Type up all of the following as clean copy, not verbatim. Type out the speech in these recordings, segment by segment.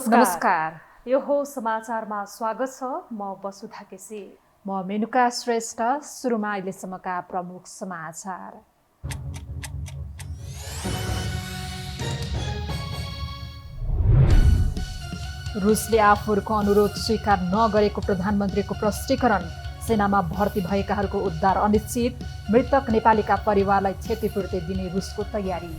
नमस्कार। यो हो समाचारमा स्वागत छ। म वसुधा केसी। म मेनुका श्रेष्ठ। सुरुमा अहिलेसम्मका प्रमुख समाचार। रुसले आफूहरूको अनुरोध स्वीकार नगरेको प्रधानमन्त्रीको प्रष्टीकरण। सेनामा भर्ती भएकाहरूको उद्धार अनिश्चित। मृतक नेपालीका परिवारलाई क्षतिपूर्ति दिने रुसको तयारी।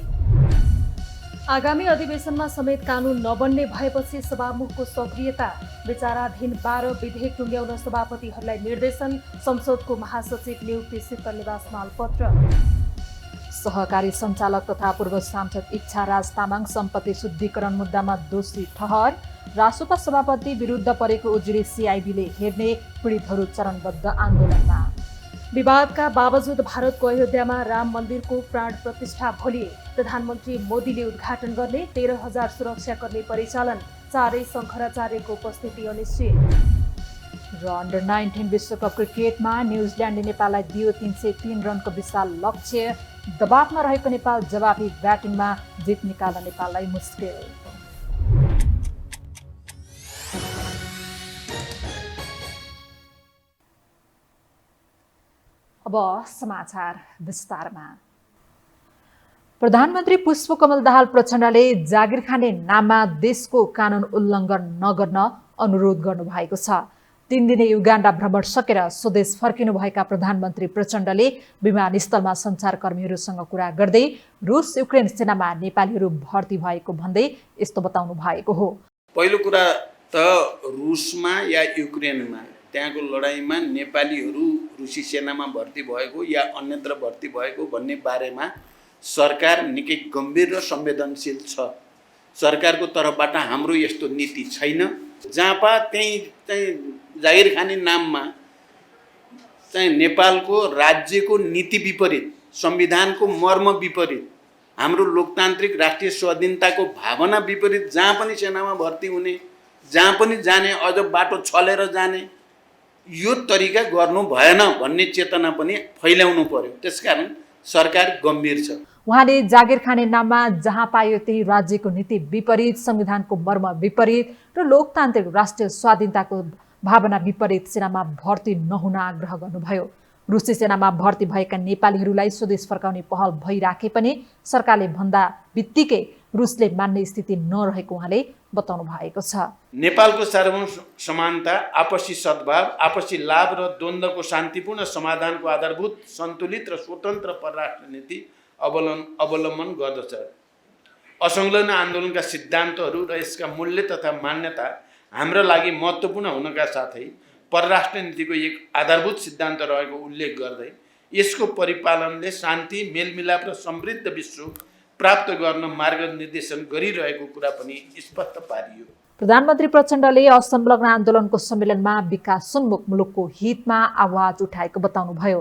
आगामी अधिवेशनमा समेत कानून नबन्ने भएपछि सभामुखको सक्रियता। विचाराधीन 12 विधेयक टुङ्ग्याउन सभापतिहरूलाई निर्देशन। संसदको महासचिव नियुक्ति शीतल निवास मालपत्र। सहकारी सञ्चालक तथा पूर्व सांसद इच्छा राज तामाङ सम्पत्ति शुद्धिकरण मुद्दामा दोषी ठहर। रासोपा सभापति विरुद्ध परेको उजुरी सिआइबीले हेर्ने। पीडितहरू चरणबद्ध आन्दोलनमा। विवादका बावजुद भारतको अयोध्यामा राम मन्दिरको प्राण प्रतिष्ठा भोलि। प्रधानमन्त्री मोदीले उद्घाटन गर्ने। 13,000 सुरक्षाकर्मी परिचालन। चारै शङ्कराचार्यको उपस्थिति अनिश्चित। र अन्डर 19 विश्वकप क्रिकेटमा न्युजिल्यान्डले नेपाललाई दियो 303 रनको विशाल लक्ष्य। दबावमा रहेको नेपाल जवाफी ब्याटिङमा जित निकाल्न नेपाललाई मुस्किल। अब समाचार विस्तारमा। प्रधानमन्त्री पुष्पकमल दाहाल प्रचण्डले जागिर खाने नाममा देशको कानुन उल्लङ्घन नगर्न अनुरोध गर्नुभएको छ। 3 दिने युगान्डा भ्रमण सकेर स्वदेश फर्किनुभएका प्रधानमन्त्री प्रचण्डले विमानस्थलमा सञ्चारकर्मीहरूसँग कुरा गर्दै रुस युक्रेन सेनामा नेपालीहरू भर्ती भएको भन्दै यस्तो बताउनु भएको हो। पहिलो कुरा त रुसमा या युक्रेनमा त्यहाँको लडाईँमा नेपालीहरू रुसी सेनामा भर्ती भएको या अन्यत्र भर्ती भएको भन्ने बारेमा सरकार निकै गम्भीर र संवेदनशील छ। सरकारको तर्फबाट हाम्रो यस्तो नीति छैन। जहाँ पा त्यही जागिर खाने नाममा चाहिँ नेपालको राज्यको नीति विपरीत, संविधानको मर्म विपरीत, हाम्रो लोकतान्त्रिक राष्ट्रिय स्वाधीनताको भावना विपरीत जहाँ पनि सेनामा भर्ती हुने, जहाँ पनि जाने, अझ बाटो छलेर जाने, यो तरिका गर्नु भएन भन्ने चेतना पनि फैल्याउनु पर्यो। त्यसकारण सरकार गम्भीर छ। उहाँले जागिर खाने नाममा जहाँ पायो त्यही राज्यको नीति विपरीत, संविधानको मर्म विपरीत र लोकतान्त्रिक राष्ट्रिय स्वाधीनताको भावना विपरीत सेनामा भर्ती नहुन आग्रह गर्नुभयो। रुसी सेनामा भर्ती भएका नेपालीहरूलाई स्वदेश फर्काउने पहल भइराखे पनि सरकारले भन्दा बित्तिकै रुसले मान्ने स्थिति नरहेको उहाँले बताउनु भएको छ। नेपालको सार्वभौम समानता, आपसी सद्भाव, आपसी लाभ र द्वन्द्वको शान्तिपूर्ण समाधानको आधारभूत सन्तुलित र स्वतन्त्र परराष्ट्र नीति अवलम्बन गर्दछ। असंलग्न आन्दोलनका सिद्धान्तहरू र यसका मूल्य तथा मान्यता हाम्रो लागि महत्त्वपूर्ण हुनका साथै परराष्ट्र नीतिको एक आधारभूत सिद्धान्त रहेको उल्लेख गर्दै यसको परिपालनले शान्ति, मेलमिलाप र समृद्ध विश्व प्राप्त गर्न मार्गनिर्देशन गरिरहेको कुरा पनि स्पष्ट पारियो। प्रधानमन्त्री प्रचण्डले असंलग्न आन्दोलनको सम्मेलनमा विकासोन्मुख मुलुकको हितमा आवाज उठाएको बताउनुभयो।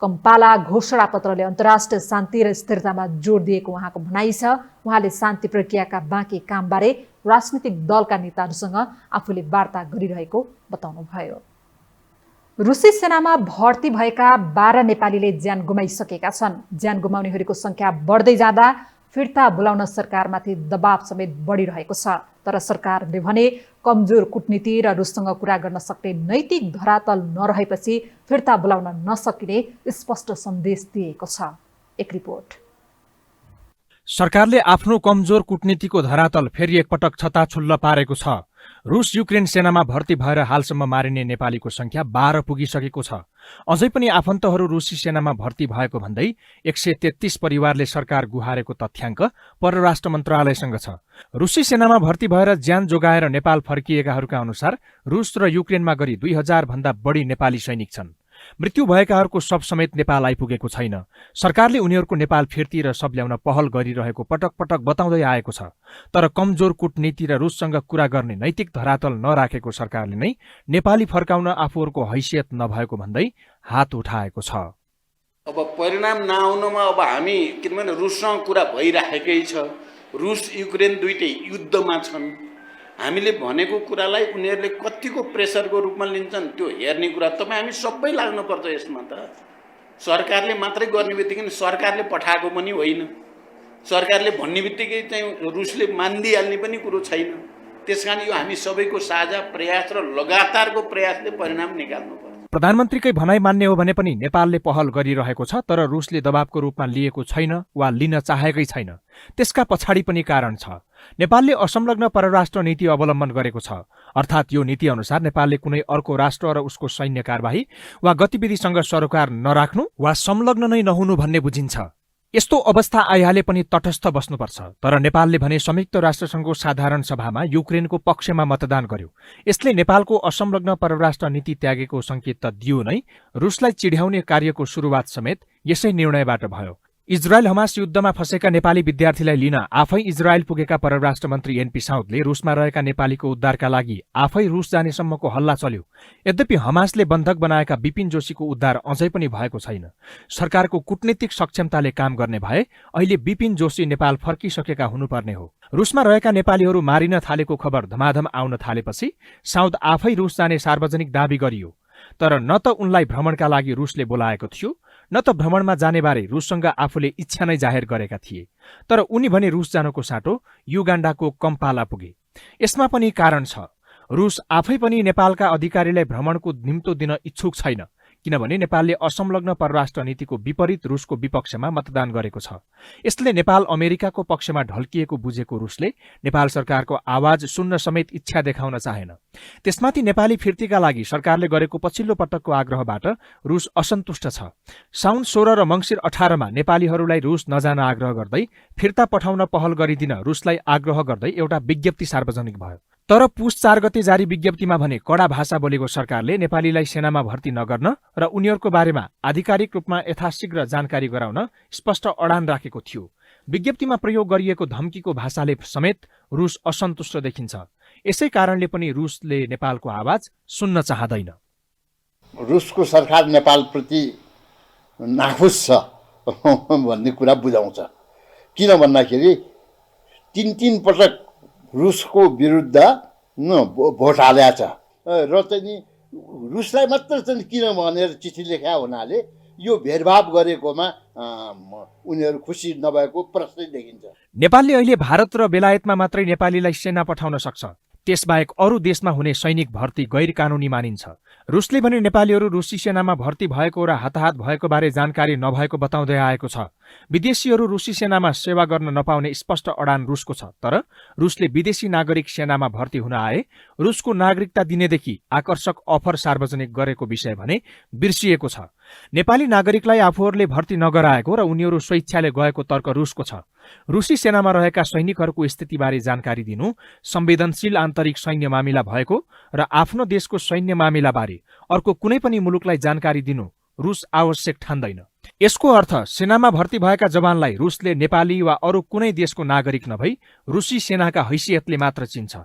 कम्पाला घोषणापत्रले अन्तर्राष्ट्रिय शान्ति र स्थिरतामा जोड दिएको उहाँको भनाइ छ। उहाँले शान्ति प्रक्रियाका बाँकी कामबारे राजनीतिक दलका नेताहरूसँग आफूले वार्ता गरिरहेको बताउनुभयो। रुसी सेनामा भर्ती भएका 12 नेपालीले ज्यान गुमाइसकेका छन्। ज्यान गुमाउनेहरूको संख्या बढ्दै जाँदा फिर्ता बोलाउन सरकारमाथि दबाव समेत बढिरहेको छ। तर सरकारले भने कमजोर कूटनीति र रुससँग कुरा गर्न सक्ने नैतिक धरातल नरहेपछि फिर्ता बोलाउन नसकिने स्पष्ट सन्देश दिएको छ। एक रिपोर्ट। सरकारले आफ्नो कमजोर कूटनीतिको धरातल फेरि एकपटक छताछुल्ल पारेको छ। रुस युक्रेन सेनामा भर्ती भएर हालसम्म मारिने नेपालीको संख्या 12 पुगिसकेको छ। अझै पनि आफन्तहरू रुसी सेनामा भर्ती भएको भन्दै 133 परिवारले सरकार गुहारेको तथ्याङ्क परराष्ट्र मन्त्रालयसँग छ। रुसी सेनामा भर्ती भएर ज्यान जोगाएर नेपाल फर्किएकाहरूका अनुसार रुस र युक्रेनमा गरी 2000 भन्दा बढी नेपाली सैनिक छन्। मृत्यु भएकाहरूको शव समेत नेपाल आइपुगेको छैन। सरकारले उनीहरूको नेपाल फिर्ती र शव ल्याउन पहल गरिरहेको पटक पटक बताउँदै आएको छ। तर कमजोर कूटनीति र रुससँग कुरा गर्ने नैतिक धरातल नराखेको सरकारले नै नेपाली फर्काउन आफूहरूको हैसियत नभएको भन्दै हात उठाएको छ। अब परिणाम नआउनमा अब हामी किनभने रुससँग कुरा भइराखेकै छ, रुस युक्रेन दुइटै युद्धमा छन्। हामीले भनेको कुरालाई उनीहरूले कतिको प्रेसरको रूपमा लिन्छन् त्यो हेर्ने कुरा तपाईँ हामी सबै लाग्नुपर्छ यसमा। त सरकारले मात्रै गर्ने बित्तिकै सरकारले पठाएको पनि होइन, सरकारले भन्ने बित्तिकै चाहिँ रुसले मानिदिइहाल्ने पनि कुरो छैन। त्यसकारण यो हामी सबैको साझा प्रयास र लगातारको प्रयासले परिणाम निकाल्नुपर्छ। प्रधानमन्त्रीकै भनाइ मान्ने हो भने पनि नेपालले पहल गरिरहेको छ, तर रुसले दबावको रूपमा लिएको छैन वा लिन चाहेकै छैन। त्यसका पछाडि पनि कारण छ। नेपालले असंलग्न परराष्ट्र नीति अवलम्बन गरेको छ, अर्थात् यो नीति अनुसार नेपालले कुनै अर्को राष्ट्र र उसको सैन्य कारबाही वा गतिविधिसँग सरोकार नराख्नु वा संलग्न नै नहुनु भन्ने बुझिन्छ। यस्तो अवस्था आइहाले पनि तटस्थ बस्नुपर्छ। तर नेपालले भने संयुक्त राष्ट्रसङ्घको साधारण सभामा युक्रेनको पक्षमा मतदान गर्यो। यसले नेपालको असंलग्न परराष्ट्र नीति त्यागेको संकेत त दियो नै, रुसलाई चिढ्याउने कार्यको सुरुवात समेत यसै निर्णयबाट भयो। इजरायल हमास युद्धमा फँसेका नेपाली विद्यार्थीलाई लिन आफै इजरायल पुगेका परराष्ट्र मन्त्री एनपी साउदले रुसमा रहेका नेपालीको उद्धारका लागि आफै रुस जानेसम्मको हल्ला चल्यो। यद्यपि हमासले बन्धक बनाएका विपिन जोशीको उद्धार अझै पनि भएको छैन। सरकारको कूटनीतिक सक्षमताले काम गर्ने भए अहिले विपिन जोशी नेपाल फर्किसकेका हुनुपर्ने हो। रुसमा रहेका नेपालीहरू मारिन थालेको खबर धमाधम आउन थालेपछि साउद आफै रुस जाने सार्वजनिक दावी गरियो। तर न त उनलाई भ्रमणका लागि रुसले बोलाएको थियो, न त भ्रमणमा जानेबारे रुससँग आफूले इच्छा नै जाहेर गरेका थिए। तर उनी भने रुस जानको साटो युगाण्डाको कम्पाला पुगे। यसमा पनि कारण छ। रुस आफै पनि नेपालका अधिकारीलाई भ्रमणको निम्तो दिन इच्छुक छैन, किनभने नेपालले असंलग्न परराष्ट्र नीतिको विपरीत रुसको विपक्षमा मतदान गरेको छ। यसले नेपाल अमेरिकाको पक्षमा ढल्किएको बुझेको रुसले नेपाल सरकारको आवाज सुन्न समेत इच्छा देखाउन चाहेन। त्यसमाथि नेपाली फिर्तीका लागि सरकारले गरेको पछिल्लो पटकको आग्रहबाट रुस असन्तुष्ट छ। साउन 16 र मङ्सिर 18 मा नेपालीहरूलाई रुस नजान आग्रह गर्दै फिर्ता पठाउन पहल गरिदिन रुसलाई आग्रह गर्दै एउटा विज्ञप्ति सार्वजनिक भयो। तर पुस 4 गते जारी विज्ञप्तिमा भने कडा भाषा बोलेको सरकारले नेपालीलाई सेनामा भर्ती नगर्न र उनीहरूको बारेमा आधिकारिक रूपमा यथाशीघ्र जानकारी गराउन स्पष्ट अडान राखेको थियो। विज्ञप्तिमा प्रयोग गरिएको धम्कीको भाषाले समेत रुस असन्तुष्ट देखिन्छ। यसै कारणले पनि रुसले नेपालको आवाज सुन्न चाहदैन। रुसको सरकार नेपालप्रति नाखुस छ भन्ने कुरा बुझाउँछ। किन भन्दाखेरि 3 पटक रुसको विरुद्ध भोट हालेको छ र चाहिँ रुसलाई मात्र चाहिँ किन भनेर चिठी लेखा हुनाले यो भेदभाव गरेकोमा उनीहरू खुसी नभएको प्रश्न देखिन्छ। नेपालले अहिले भारत र बेलायतमा मात्रै नेपालीलाई सेना पठाउन सक्छ। त्यसबाहेक अरू देशमा हुने सैनिक भर्ती गैर कानूनी मानिन्छ। रुसले भने नेपालीहरू रुसी सेनामा भर्ती भएको र हताहत भएको बारे जानकारी नभएको बताउँदै आएको छ। विदेशीहरू रुसी सेनामा सेवा गर्न नपाउने स्पष्ट अडान रुसको छ। तर रुसले विदेशी नागरिक सेनामा भर्ती हुन आए रुसको नागरिकता दिनेदेखि आकर्षक अफर सार्वजनिक गरेको विषय भने बिर्सिएको छ। नेपाली नागरिकलाई आफूहरूले भर्ती नगराएको र उनीहरू स्वेच्छाले गएको तर्क रुसको छ। रुसी सेनामा रहेका सैनिकहरूको स्थितिबारे जानकारी दिनु संवेदनशील आन्तरिक सैन्य मामिला भएको र आफ्नो देशको सैन्य मामिलाबारे अर्को कुनै पनि मुलुकलाई जानकारी दिनु रुस आवश्यक ठान्दैन। यसको अर्थ सेनामा भर्ती भएका जवानलाई रुसले नेपाली वा अरू कुनै देशको नागरिक नभई रुसी सेनाका हैसियतले मात्र चिन्छ।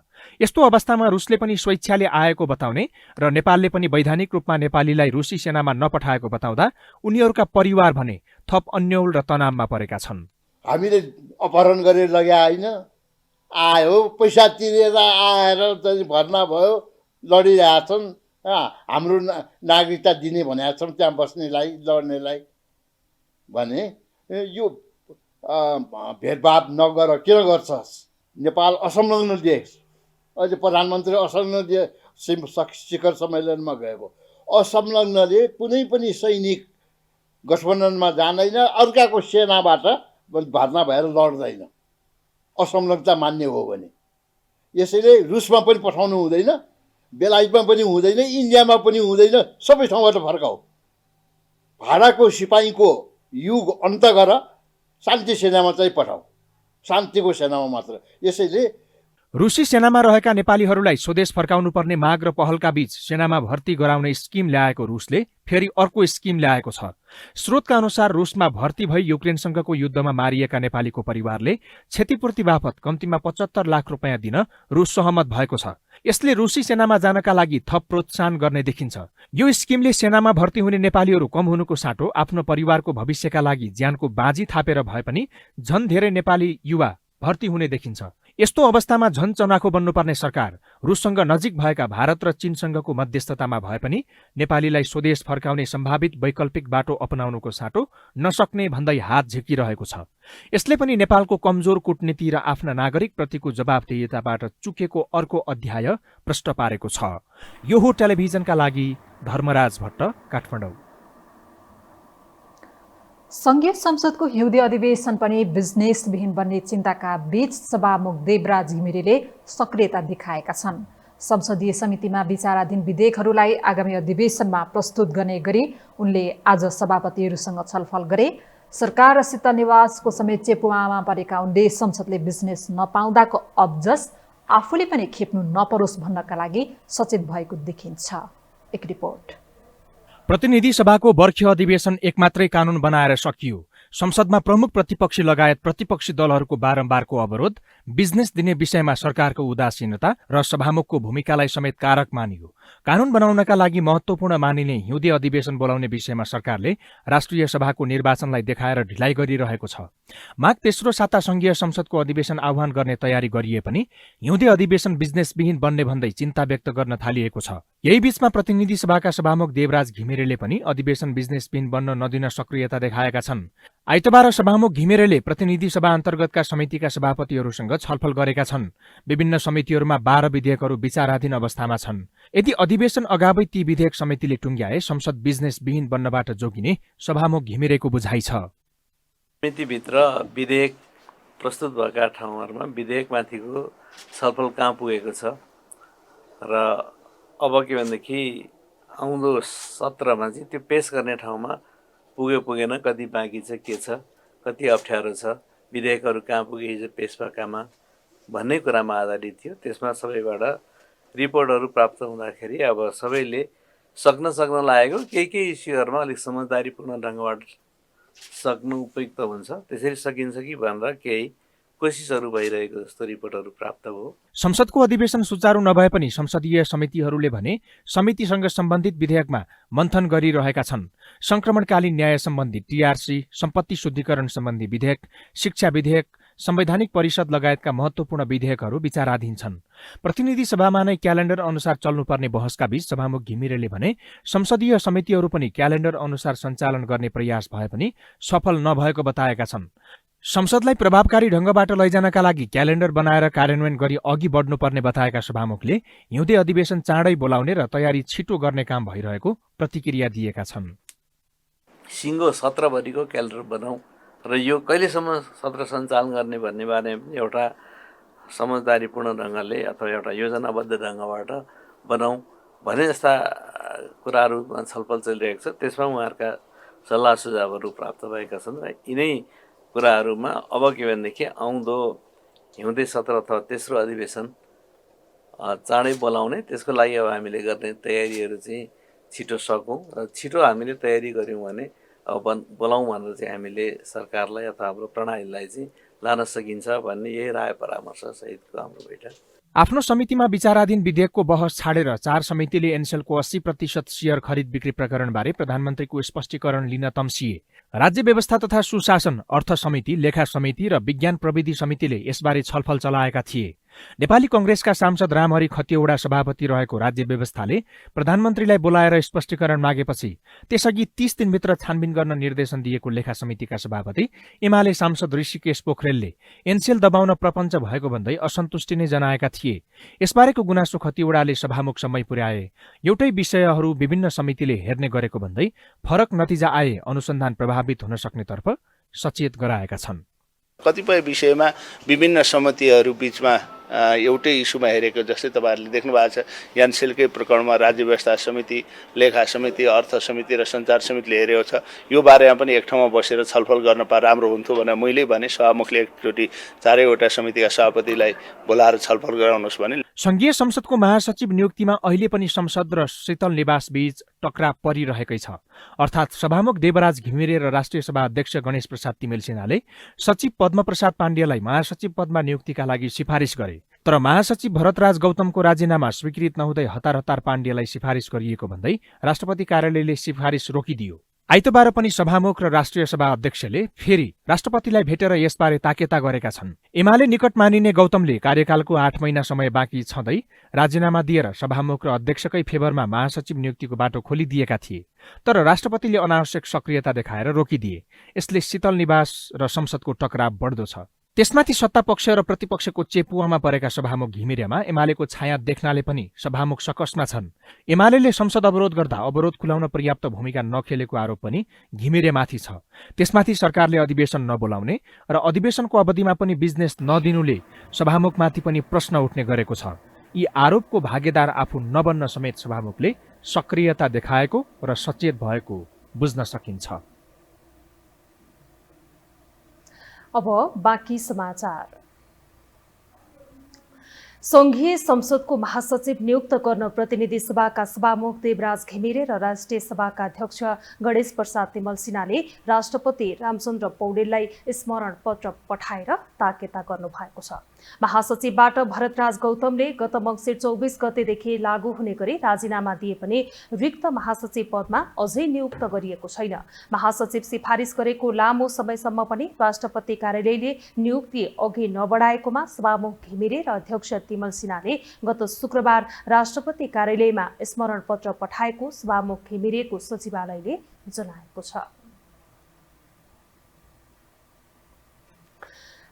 यस्तो अवस्थामा रुसले पनि स्वेच्छाले आएको बताउने र नेपालले पनि वैधानिक रूपमा नेपालीलाई रुसी सेनामा नपठाएको बताउँदा उनीहरूका परिवार भने थप अन्यल र तनावमा परेका छन्। हामीले अपहरण गरेर लगे होइन, आयो पैसा तिरेर आएर चाहिँ भर्ना भयो, लडिरहेछन्। हाम्रो नागरिकता दिने भनेका छौँ त्यहाँ बस्नेलाई लड्नेलाई भने यो भेदभाव नगर किन गर्छस्? नेपाल असंलग्न देश, अहिले प्रधानमन्त्री असंलग्न शिखर सम्मेलनमा गएको असंलग्नले कुनै पनि सैनिक गठबन्धनमा जाँदैन, अर्काको सेनाबाट भर्ना भएर लड्दैन असंलग्नता मान्ने हो भने। यसैले रुसमा पनि पठाउनु हुँदैन, बेलायतमा पनि हुँदैन, इन्डियामा पनि हुँदैन, सबै ठाउँबाट फर्काऊ। भाडाको सिपाहीको युग अन्त गर, शान्ति सेनामा चाहिँ पठाऊ, शान्तिको सेनामा मात्र। यसैले रुसी सेनामा रहेका नेपालीहरूलाई स्वदेश फर्काउनु पर्ने माग र पहलका बीच सेनामा भर्ती गराउने स्किम ल्याएको रुसले फेरि अर्को स्किम ल्याएको छ। स्रोतका अनुसार रुसमा भर्ती भई युक्रेनसँगको युद्धमा मारिएका नेपालीको परिवारले क्षतिपूर्ति बापत कम्तीमा 75 लाख रुपियाँ दिन रुस सहमत भएको छ। यसले रुसी सेनामा जानका लागि थप प्रोत्साहन गर्ने देखिन्छ। यो स्किमले सेनामा भर्ती हुने नेपालीहरू कम हुनुको साटो आफ्नो परिवारको भविष्यका लागि ज्यानको बाजी थापेर भए पनि झन धेरै नेपाली युवा भर्ती हुने देखिन्छ। यस्तो अवस्थामा झन चनाखो बन्नुपर्ने सरकार रुससँग नजिक भएका भारत र चीनसँगको मध्यस्थतामा भए पनि नेपालीलाई स्वदेश फर्काउने सम्भावित वैकल्पिक बाटो अपनाउनुको साटो नसक्ने भन्दै हात झिकिरहेको छ। यसले पनि नेपालको कमजोर कूटनीति र आफ्ना नागरिकप्रतिको जवाबदेहिताबाट चुकेको अर्को अध्याय प्रष्ट पारेको छ। यो हो टेलिभिजनका लागि धर्मराज भट्ट, काठमाडौँ। संघीय संसदको हिउँदे अधिवेशन पनि बिजनेसविहीन बन्ने चिन्ताका बीच सभामुख देवराज घिमिरेले सक्रियता देखाएका छन्। संसदीय समितिमा विचाराधीन विधेयकहरूलाई आगामी अधिवेशनमा प्रस्तुत गर्ने गरी उनले आज सभापतिहरूसँग छलफल गरे। सरकार र शीतल निवासको समेत चेपुवामा परेका उनले संसदले बिजनेस नपाउँदाको अब्जस आफूले पनि खेप्नु नपरोस् भन्नका लागि सचेत भएको देखिन्छ। एक रिपोर्ट। प्रतिनिधि सभाको बर्खे अधिवेशन एक मात्रै कानून बनाएर सकियो। संसदमा प्रमुख प्रतिपक्षी लगायत प्रतिपक्षी दलहरूको बारम्बारको अवरोध, बिजनेस दिने विषयमा सरकारको उदासीनता र सभामुखको भूमिकालाई समेत कारक मानियो। कानून बनाउनका लागि महत्वपूर्ण मानिने हिउँदे अधिवेशन बोलाउने विषयमा सरकारले राष्ट्रिय सभाको निर्वाचनलाई देखाएर ढिलाइ गरिरहेको छ। माघ तेस्रो साता संघीय संसदको अधिवेशन आह्वान गर्ने तयारी गरिए पनि हिउँदे अधिवेशन बिजनेसविहीन बन्ने भन्दै चिन्ता व्यक्त गर्न थालिएको छ। यही बीचमा प्रतिनिधि सभाका सभामुख देवराज घिमिरेले पनि अधिवेशन बिजनेसविहीन बन्न नदिन सक्रियता देखाएका छन्। आइतबार सभामुख घिमिरेले प्रतिनिधि सभा अन्तर्गतका समितिका सभापतिहरूसँग छलफल गरेका छन्। विभिन्न समितिहरूमा 12 विधेयकहरू विचाराधीन अवस्थामा छन्। यदि अधिवेशन अगावै ती विधेयक समितिले टुङ्ग्याए संसद बिजनेसविहीन बन्नबाट जोगिने सभामुख घिमिरेको बुझाइ छ। समितिभित्र विधेयक प्रस्तुत भएका ठाउँहरूमा विधेयकमाथिको छलफल कहाँ पुगेको छ र अब के भनेदेखि आउँदो सत्रमा चाहिँ त्यो पेश गर्ने ठाउँमा पुग्यो पुगेन, कति बाँकी छ, के छ, कति अप्ठ्यारो छ, विधेयकहरू कहाँ पुगे हिजो पेश भएकामा भन्ने कुरामा आधारित थियो। त्यसमा सबैबाट रिपोर्टहरू प्राप्त हुँदाखेरि अब सबैले सक्न लागेको केही इस्युहरूमा अलिक समझदारीपूर्ण ढङ्गबाट सक्नु उपयुक्त हुन्छ। त्यसरी सकिन्छ कि भनेर केही कोसिसहरू भइरहेको जस्तो रिपोर्टहरू प्राप्त भयो। संसदको अधिवेशन सुचारू नभए पनि संसदीय समितिहरूले भने समितिसँग सम्बन्धित विधेयकमा मन्थन गरिरहेका छन्। संक्रमणकालीन न्याय सम्बन्धी टीआरसी, सम्पत्ति शुद्धिकरण सम्बन्धी विधेयक, शिक्षा विधेयक, संवैधानिक परिषद लगायतका महत्वपूर्ण विधेयकहरू विचाराधीन छन्। प्रतिनिधि सभामा नै क्यालेण्डर अनुसार चल्नुपर्ने बहसका बीच सभामुख घिमिरेले भने संसदीय समितिहरू पनि क्यालेण्डर अनुसार सञ्चालन गर्ने प्रयास भए पनि सफल नभएको बताएका छन्। संसदलाई प्रभावकारी ढङ्गबाट लैजानका लागि क्यालेण्डर बनाएर कार्यान्वयन गरी अघि बढ्नुपर्ने बताएका सभामुखले हिउँदे अधिवेशन चाँडै बोलाउने र तयारी छिटो गर्ने काम भइरहेको प्रतिक्रिया दिएका छन्। सिङ्गो सत्रभरिको क्यालेण्डर बनाऊ र यो कहिलेसम्म सत्र सञ्चालन गर्ने भन्ने बारेमा एउटा समझदारीपूर्ण ढङ्गले अथवा एउटा योजनाबद्ध ढङ्गबाट बनाऊ भने जस्ता कुराहरूमा छलफल चलिरहेको छ। त्यसमा उहाँहरूका सल्लाह सुझावहरू प्राप्त भएका छन् र यिनै कुराहरूमा अब के भनेदेखि आउँदो हिउँदे सत्र अथवा तेस्रो अधिवेशन चाँडै बोलाउने, त्यसको लागि अब हामीले गर्ने तयारीहरू चाहिँ छिटो सकौँ र छिटो हामीले तयारी गऱ्यौँ भने अब बोलाउँ भनेर चाहिँ हामीले सरकारलाई अथवा हाम्रो प्रणालीलाई चाहिँ लान सकिन्छ भन्ने यही राय परामर्श सहितको हाम्रो बैठक। आफ्नो समितिमा विचाराधीन विधेयकको बहस छाडेर 4 समितिले एनसेलको 80% सेयर खरिद बिक्री प्रकरणबारे प्रधानमन्त्रीको स्पष्टीकरण लिन तम्सिए। राज्य व्यवस्था तथा सुशासन, अर्थ समिति, लेखा समिति र विज्ञान प्रविधि समितिले यसबारे छलफल चलाएका थिए। नेपाली कंग्रेसका सांसद रामहरि खतिवडा सभापति रहेको राज्य व्यवस्थाले प्रधानमन्त्रीलाई बोलाएर स्पष्टीकरण मागेपछि त्यसअघि 30 दिनभित्र छानबिन गर्न निर्देशन दिएको लेखा समितिका सभापति एमाले सांसद ऋषिकेश पोखरेलले एनसेल दबाउन प्रपञ्च भएको भन्दै असन्तुष्टि नै जनाएका थिए। यसबारेको गुनासो खतिवडाले सभामुखसम्मै पुर्याए। एउटै विषयहरू विभिन्न समितिले हेर्ने गरेको भन्दै फरक नतिजा आए अनुसन्धान प्रभावित हुन सक्नेतर्फ सचेत गराएका छन्। कतिपय विषयमा विभिन्न समितिहरू बीचमा एउटै इस्युमा हेरेको जस्तै तपाईँहरूले देख्नु भएको छ। एनसेलकै प्रकरणमा राज्य व्यवस्था समिति, लेखा समिति, अर्थ समिति र सञ्चार समितिले हेरेको छ। यो बारेमा पनि एक ठाउँमा बसेर छलफल गर्न पाए राम्रो हुन्थ्यो भनेर मैले भने सभामुखले एकचोटि 4वटा समितिका सभापतिलाई बोलाएर छलफल गराउनुहोस् भने। संघीय संसदको महासचिव नियुक्तिमा अहिले पनि संसद र शीतल निवास बीच टक्राव परिरहेकै छ। अर्थात् सभामुख देवराज घिमिरे र राष्ट्रिय सभा अध्यक्ष गणेश प्रसाद तिमेल सिन्हाले सचिव पद्मप्रसाद पाण्डेलाई महासचिव पदमा नियुक्तिका लागि सिफारिस गरे। तर महासचिव भरतराज गौतमको राजीनामा स्वीकृत नहुँदै हतार हतार पाण्डेलाई सिफारिस गरिएको भन्दै राष्ट्रपति कार्यालयले सिफारिस रोकिदियो। आइतबार पनि सभामुख र राष्ट्रिय सभा अध्यक्षले फेरि राष्ट्रपतिलाई भेटेर यसबारे ताकेता गरेका छन्। एमाले निकट मानिने गौतमले कार्यकालको 8 महिना समय बाँकी छँदै राजीनामा दिएर सभामुख र अध्यक्षकै फेभरमा महासचिव नियुक्तिको बाटो खोलिदिएका थिए। तर राष्ट्रपतिले अनावश्यक सक्रियता देखाएर रोकिदिए। यसले शीतल निवास र संसदको टकराव बढ्दो छ। त्यसमाथि सत्तापक्ष र प्रतिपक्षको चेपुवामा परेका सभामुख घिमिरेमा एमालेको छाया देख्नाले पनि सभामुख सकसमा छन्। एमाले संसद अवरोध गर्दा अवरोध खुलाउन पर्याप्त भूमिका नखेलेको आरोप पनि घिमिरेमाथि छ। त्यसमाथि सरकारले अधिवेशन नबोलाउने र अधिवेशनको अवधिमा पनि बिजनेस नदिनुले सभामुखमाथि पनि प्रश्न उठ्ने गरेको छ। यी आरोपको भागीदार आफू नबन्न समेत सभामुखले सक्रियता देखाएको र सचेत भएको बुझ्न सकिन्छ। अब बाँकी समाचार। संघीय संसदको महासचिव नियुक्त गर्न प्रतिनिधि सभाका सभामुख देवराज घिमिरे र राष्ट्रिय सभाका अध्यक्ष गणेश प्रसाद तिमल सिन्हाले राष्ट्रपति रामचन्द्र पौडेललाई स्मरण पत्र पठाएर ताकेता गर्नुभएको छ। महासचिवबाट भरतराज गौतमले गत मङ्सिर 24 गतेदेखि लागू हुने गरी राजीनामा दिए पनि रिक्त महासचिव पदमा अझै नियुक्त गरिएको छैन। महासचिव सिफारिस गरेको लामो समयसम्म पनि राष्ट्रपति कार्यालयले नियुक्ति अघि नबढाएकोमा सभामुख घिमिरे र अध्यक्ष तिमल सिन्हाले गत शुक्रबार राष्ट्रपति कार्यालयमा स्मरण पत्र पठाएको सभामुख घिमिरेको सचिवालयले जनाएको छ।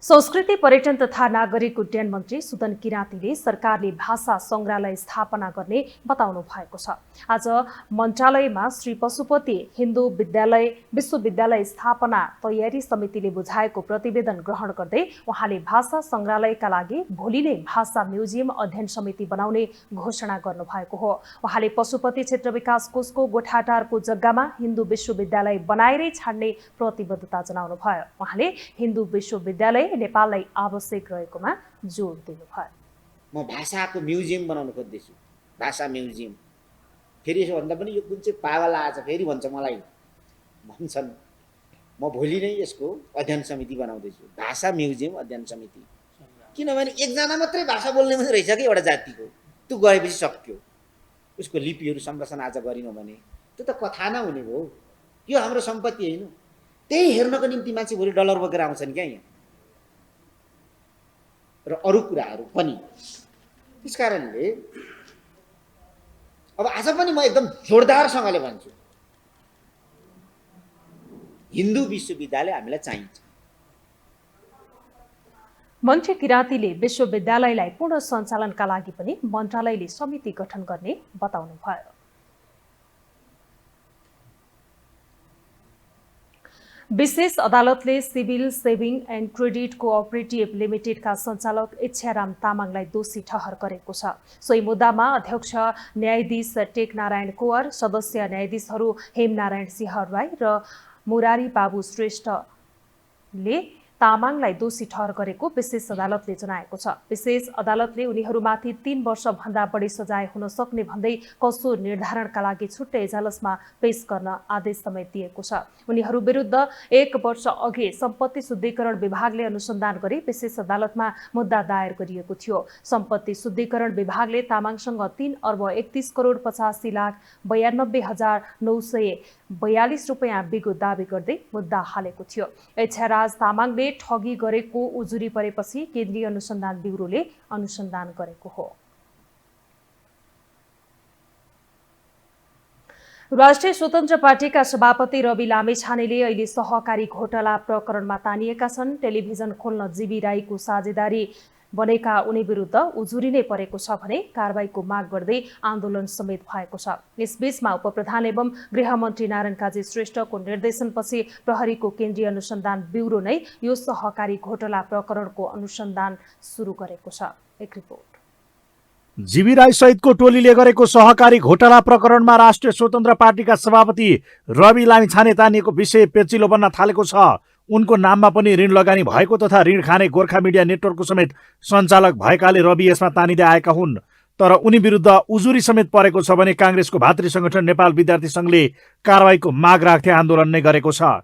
संस्कृति पर्यटन तथा नागरिक उड्डयन मन्त्री सुदन किराँतीले सरकारले भाषा संग्रहालय स्थापना गर्ने बताउनु भएको छ। आज मन्त्रालयमा श्री पशुपति हिन्दू विश्वविद्यालय स्थापना तयारी समितिले बुझाएको प्रतिवेदन ग्रहण गर्दै उहाँले भाषा संग्रहालयका लागि भोलि नै भाषा म्युजियम अध्ययन समिति बनाउने घोषणा गर्नुभएको हो। उहाँले पशुपति क्षेत्र विकास कोषको गोठाटारको जग्गामा हिन्दू विश्वविद्यालय बनाएरै छाड्ने प्रतिबद्धता जनाउनु भयो। उहाँले हिन्दू विश्वविद्यालय नेपाललाई आवश्यक रहेकोमा जोड दिनुभयो। म भाषाको म्युजियम बनाउन खोज्दैछु, भाषा म्युजियम। फेरि यसो भन्दा पनि यो कुन चाहिँ पागल आएछ फेरि भन्छ मलाई भन्छन्। म भोलि नै यसको अध्ययन समिति बनाउँदैछु, भाषा म्युजियम अध्ययन समिति। किनभने एकजना मात्रै भाषा बोल्ने मात्रै रहेछ कि एउटा जातिको, त्यो गएपछि सक्यो। उसको लिपिहरू संरक्षण आज गरिनौँ भने त्यो त कथा न हुने भयो। यो हाम्रो सम्पत्ति होइन। त्यही हेर्नको निम्ति मान्छे भोलि डलर बोकेर आउँछन् क्या यहाँ र अरू कुराहरू पनि। त्यस कारणले अब आज पनि म एकदम जोरदारसँगले भन्छु, हिन्दू विश्वविद्यालय हामीलाई चाहिन्छ। मन्त्री किराँतीले विश्वविद्यालयलाई पूर्ण सञ्चालनका लागि पनि मन्त्रालयले समिति गठन गर्ने बताउनुभयो। विशेष अदालतले civil saving and credit cooperative लिमिटेडका सञ्चालक इच्छाराम तामाङलाई दोषी ठहर गरेको छ। सोही मुद्दामा अध्यक्ष न्यायाधीश टेकनारायण कुँवर, सदस्य न्यायाधीशहरू हेमनारायण सिंह राई र मुरारी बाबु श्रेष्ठले तामाङलाई दोषी ठहर गरेको विशेष अदालतले जनाएको छ। विशेष अदालतले उनीहरूमाथि 3 वर्षभन्दा बढी सजाय हुन सक्ने भन्दै कसुर निर्धारणका लागि छुट्टै एजालसमा पेश गर्न आदेश समेत दिएको छ। उनीहरू विरुद्ध 1 वर्ष अघि सम्पत्ति शुद्धिकरण विभागले अनुसन्धान गरी विशेष अदालतमा मुद्दा दायर गरिएको थियो। सम्पत्ति शुद्धिकरण विभागले तामाङसँग 3 अर्ब 31 करोड 85 लाख 92,942 रुपियाँ बिगो दावी गर्दै मुद्दा हालेको थियो। इच्छाराज तामाङले ठगी गरेको उजुरी परेपछि केन्द्रीय अनुसन्धान ब्युरोले अनुसन्धान गरेको हो। राष्ट्रिय स्वतन्त्र पार्टीका सभापति रवि लामिछानेले अहिले सहकारी घोटाला प्रकरणमा तानिएका छन्। टेलिभिजन खोल्न जीवी राईको साझेदारी बनेका उनी विरुद्ध उजुरी नै परेको छ भने कारबाहीको माग गर्दै आन्दोलन समेत भएको छ। यसबीचमा उपप्रधान एवं गृहमन्त्री नारायण काजी श्रेष्ठको निर्देशनपछि प्रहरीको केन्द्रीय अनुसन्धान ब्युरो नै यो सहकारी घोटाला प्रकरणको अनुसन्धान सुरु गरेको छ। एक रिपोर्ट। जीवी राई सहितको टोलीले गरेको सहकारी घोटाला प्रकरणमा राष्ट्रिय स्वतन्त्र पार्टीका सभापति रवि लामिछाने तानिएको विषय पेचिलो बन्न थालेको छ। उनको नाममा पनि ऋण लगानी भएको तथा ऋण खाने गोर्खा मिडिया नेटवर्कको समेत सञ्चालक भएकाले रवि यसमा तानिँदै आएका हुन्। तर उनी विरुद्ध उजुरी समेत परेको छ भने काङ्ग्रेसको भातृ संगठन नेपाल विद्यार्थी संघले कारबाहीको माग राख्दै आन्दोलन नै गरेको छ।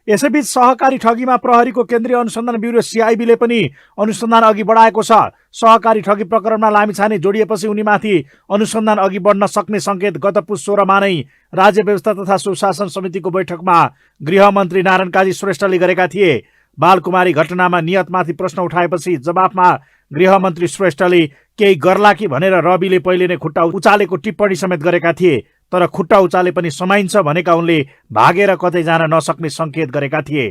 यसैबीच सहकारी ठगीमा प्रहरीको केन्द्रीय अनुसन्धान ब्युरो CIB ले पनि अनुसन्धान अघि बढाएको छ। सहकारी ठगी प्रकरणमा लामिछाने जोडिएपछि उनीमाथि अनुसन्धान अघि बढ्न सक्ने संकेत गत पुस 16मा नै राज्य व्यवस्था तथा सुशासन समितिको बैठकमा गृहमन्त्री नारायण काजी श्रेष्ठले गरेका थिए। बालकुमारी घटनामा नियतमाथि प्रश्न उठाएपछि जवाफमा गृहमन्त्री श्रेष्ठले केही गर्ला कि भनेर रविले पहिले नै खुट्टा उचालेको टिप्पणी समेत गरेका थिए। तर खुट्टा उचाले पनि समाइन्छ भनेका उनले भागेर कतै जान नसक्ने संकेत गरेका थिए।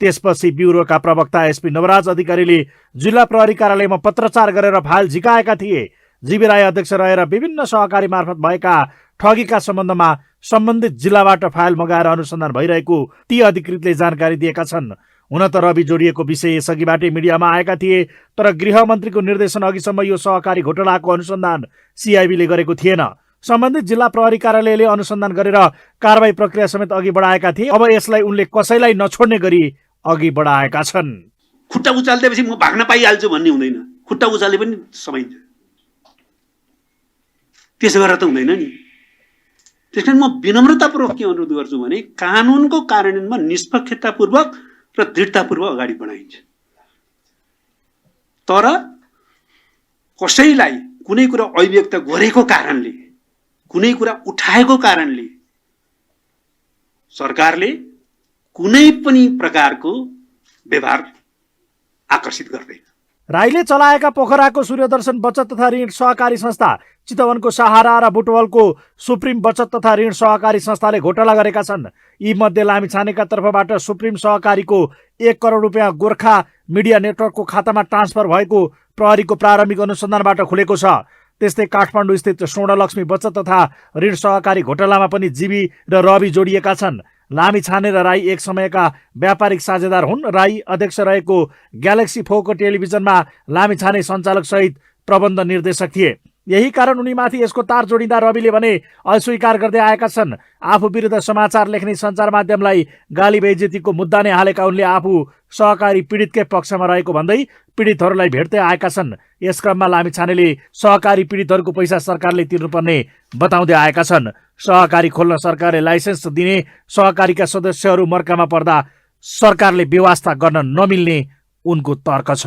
त्यसपछि ब्युरोका प्रवक्ता SP नवराज अधिकारीले जिल्ला प्रहरी कार्यालयमा पत्रचार गरेर फाइल झिकाएका थिए। जीवी राई अध्यक्ष रहेर विभिन्न सहकारी मार्फत भएका ठगीका सम्बन्धमा सम्बन्धित जिल्लाबाट फाइल मगाएर अनुसन्धान भइरहेको ती अधिकृतले जानकारी दिएका छन्। हुन त रवि जोडिएको विषय यसअघिबाटै मिडियामा आएका थिए, तर गृहमन्त्रीको निर्देशन अघिसम्म यो सहकारी घोटालाको अनुसन्धान CIB ले गरेको थिएन। सम्बन्धित जिल्ला प्रहरी कार्यालयले अनुसन्धान गरेर कारबाही प्रक्रिया समेत अघि बढाएका थिए। अब यसलाई उनले कसैलाई नछोड्ने गरी अघि बढाएका छन्। खुट्टा उचाल्दैपछि म भाग्न पाइहाल्छु भन्ने हुँदैन। खुट्टा उचाले पनि समाइन्छ, त्यसो गरेर त हुँदैन नि। त्यसकारण म विनम्रतापूर्वक के अनुरोध गर्छु भने कानुनको कार्यान्वयनमा निष्पक्षतापूर्वक र दृढतापूर्वक अगाडि बढाइन्छ। तर कसैलाई कुनै कुरा अभिव्यक्त गरेको कारणले, कुनै कुरा उठाएको कारणले सरकारले कुनै पनि प्रकारको व्यवहार आकर्षित गर्दैन। राईले चलाएका पोखराको सूर्यदर्शन बचत तथा ऋण सहकारी संस्था, चितवनको सहारा र बुटवलको सुप्रिम बचत तथा ऋण सहकारी संस्थाले घोटाला गरेका छन्। यी मध्ये लामिछानेका तर्फबाट सुप्रिम सहकारीको 1 करोड रुपियाँ गोर्खा मिडिया नेटवर्कको खातामा ट्रान्सफर भएको प्रहरीको प्रारम्भिक अनुसन्धानबाट खुलेको छ। त्यस्तै काठमाडौँ स्थित स्वर्णलक्ष्मी बचत तथा ऋण सहकारी घोटालामा पनि जीवी र रवि जोडिएका छन्। लामिछाने र राई एक समयका व्यापारिक साझेदार हुन्। राई अध्यक्ष रहेको ग्यालेक्सी 4 को टेलिभिजनमा लामिछाने सञ्चालक सहित प्रबन्ध निर्देशक थिए। यही कारण उनीमाथि यसको तार जोडिँदा रविले भने अस्वीकार गर्दै आएका छन्। आफू विरुद्ध समाचार लेख्ने सञ्चार माध्यमलाई गाली बेइज्जतीको मुद्दा नै हालेका उनले आफू सहकारी पीडितकै पक्षमा रहेको भन्दै पीडितहरूलाई भेट्दै आएका छन्। यस क्रममा लामिछानेले सहकारी पीडितहरूको पैसा सरकारले तिर्नुपर्ने बताउँदै आएका छन्। सहकारी खोल्न सरकारले लाइसेन्स दिने, सहकारीका सदस्यहरू मर्कामा पर्दा सरकारले व्यवस्था गर्न नमिल्ने उनको तर्क छ।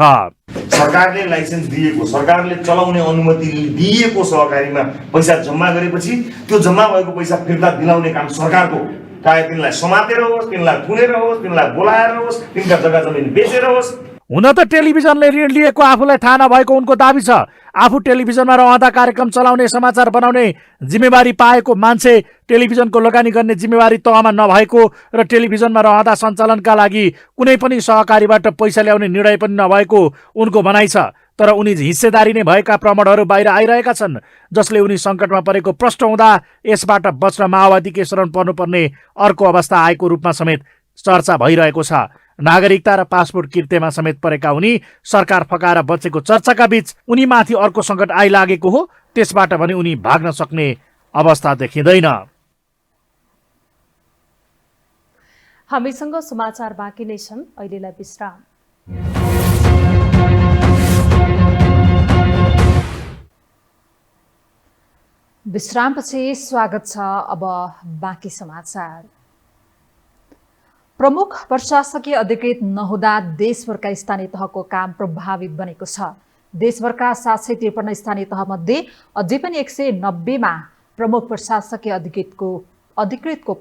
सरकारले लाइसेन्स दिएको, सरकारले चलाउने अनुमति दिएको सहकारीमा पैसा जम्मा गरेपछि त्यो जम्मा भएको पैसा फिर्ता दिलाउने काम सरकारको, चाहे तिनलाई समातेर होस्, तिनलाई थुनेर होस्, तिनलाई बोलाएर होस्, तिनका जग्गा जमिन बेचेर होस्। हुन त टेलिभिजनले ऋण लिएको आफूलाई थाहा नभएको उनको दाबी छ। आफू टेलिभिजनमा रहँदा कार्यक्रम चलाउने, समाचार बनाउने जिम्मेवारी पाएको मान्छे टेलिभिजनको लगानी गर्ने जिम्मेवारी तहमा नभएको र टेलिभिजनमा रहँदा सञ्चालनका लागि कुनै पनि सहकारीबाट पैसा ल्याउने निर्णय पनि नभएको उनको भनाइ छ। तर उनी हिस्सेदारी नै भएका प्रमाणहरू बाहिर आइरहेका छन्, जसले उनी सङ्कटमा परेको प्रश्न हुँदा यसबाट बच्न माओवादीकै शरण पर्नुपर्ने अर्को अवस्था आएको रूपमा समेत चर्चा भइरहेको छ। नागरिकता र पासपोर्ट किर्तेमा समेत परेका उनी सरकार फकाएर बचेको चर्चाका बीच उनीमाथि अर्को सङ्कट आइलागेको हो। त्यसबाट भने उनी भाग्न सक्ने अवस्था देखिँदैन। हामीसँग समाचार बाँकी नै छन्, अहिलेलाई विश्राम। विश्रामपछि स्वागत छ। अब बाँकी समाचार। प्रमुख प्रशासकीय अधिकृत नहुँदा देशभरका स्थानीय तहको काम प्रभावित बनेको छ। देशभरका 753 स्थानीय तहमध्ये अझै पनि 190मा प्रमुख प्रशासकीय अधिकृतको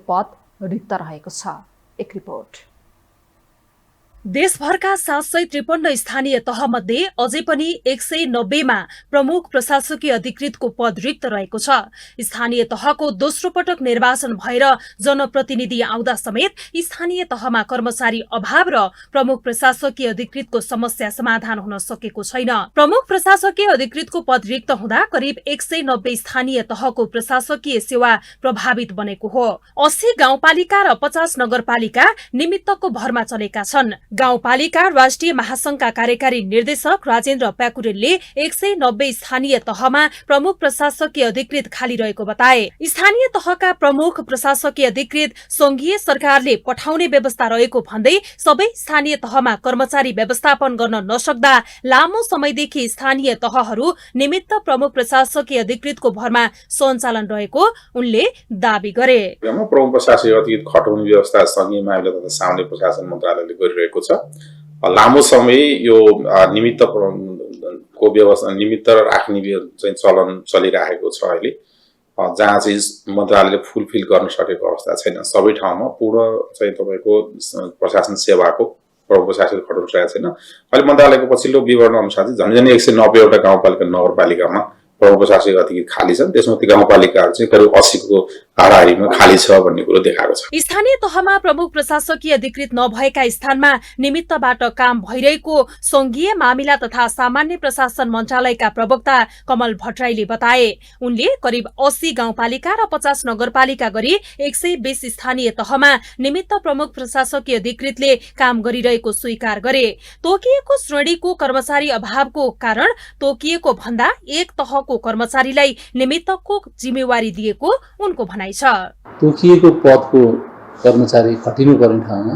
पद रिक्त रहेको छ। एक रिपोर्ट। देशभरका 753 स्थानीय तहमध्ये अझै पनि 190मा प्रमुख प्रशासकीय अधिकृतको पद रिक्त रहेको छ। स्थानीय तहको दोस्रो पटक निर्वाचन भएर जनप्रतिनिधि आउँदा समेत स्थानीय तहमा कर्मचारी अभाव र प्रमुख प्रशासकीय अधिकृतको समस्या समाधान हुन सकेको छैन। प्रमुख प्रशासकीय अधिकृतको पद रिक्त हुँदा करिब 190 स्थानीय तहको प्रशासकीय सेवा प्रभावित बनेको हो। 80 गाउँपालिका र 50 नगरपालिका निमित्तको भरमा चलेका छन्। गाउँपालिका राष्ट्रिय महासंघका कार्यकारी निर्देशक राजेन्द्र प्याकुरेलले 190 स्थानीय तहमा प्रमुख प्रशासकीय अधिकृत खाली रहेको बताए। स्थानीय तहका प्रमुख प्रशासकीय अधिकृत संघीय सरकारले पठाउने व्यवस्था रहेको भन्दै सबै स्थानीय तहमा कर्मचारी व्यवस्थापन गर्न नसक्दा लामो समयदेखि स्थानीय तहहरू निमित्त प्रमुख प्रशासकीय अधिकृतको भरमा सञ्चालन रहेको उनले दावी गरे। प्रमुख प्रशासकीय अधिकृत खटाउने व्यवस्था संघीय मामिला तथा सामान्य प्रशासन मन्त्रालयले गरिरहेको छ। लामो समय यो निमित्त को व्यवस्था निमित्त राख्ने चाहिँ चलन चलिरहेको छ अहिले, जहाँ चाहिँ मन्त्रालयले फुलफिल गर्न सकेको अवस्था छैन। सबै ठाउँमा पूर्ण चाहिँ तपाईँको प्रशासन सेवाको प्रमुख प्रशासकीय खटाउन सकेको छैन। अहिले मन्त्रालयको पछिल्लो विवरण अनुसार चाहिँ झन्डै 190 वटा गाउँपालिका नगरपालिकामा प्रमुख प्रशासकीय अधिकृत खाली छन्। त्यसमा ती गाउँपालिकाहरू चाहिँ करिब 80 को हाराहारीमा खाली छ भन्ने कुरो देखाएको छ। स्थानीय तहमा प्रमुख प्रशासकीय अधिकृत नभएका स्थानमा निमित्तबाट काम भइरहेको संघीय मामिला तथा सामान्य प्रशासन मन्त्रालयका प्रवक्ता कमल भट्टराईले बताए। उनले करिब 80 गाउँपालिका र 50 नगरपालिका गरी 120 स्थानीय तहमा निमित्त प्रमुख प्रशासकीय अधिकृतले काम गरिरहेको स्वीकार गरे। तोकिएको श्रेणीको कर्मचारी अभावको कारण तोकिएको भन्दा एक तहको कर्मचारीलाई निमित्तको जिम्मेवारी दिएको उनको भनाइ छ। तोकिएको पदको कर्मचारी खटिनुपर्ने ठाउँमा